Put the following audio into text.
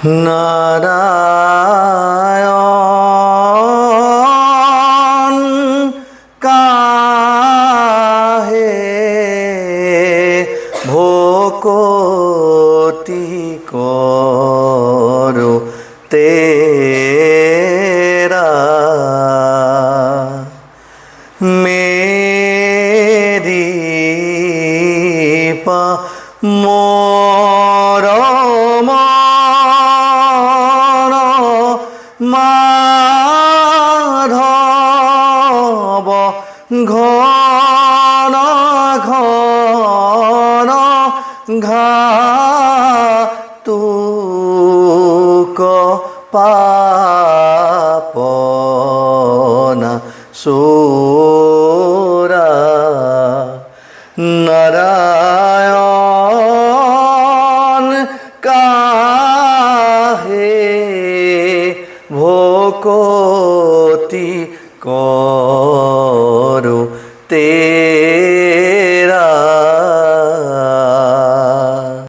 নারায়ণ কাহে ভকতি করো তেরা মেরি পা মরম মাধব ঘন ঘন ঘাতুক পাপনা সোরা নারায়ণ কাহে ভকতি করো তে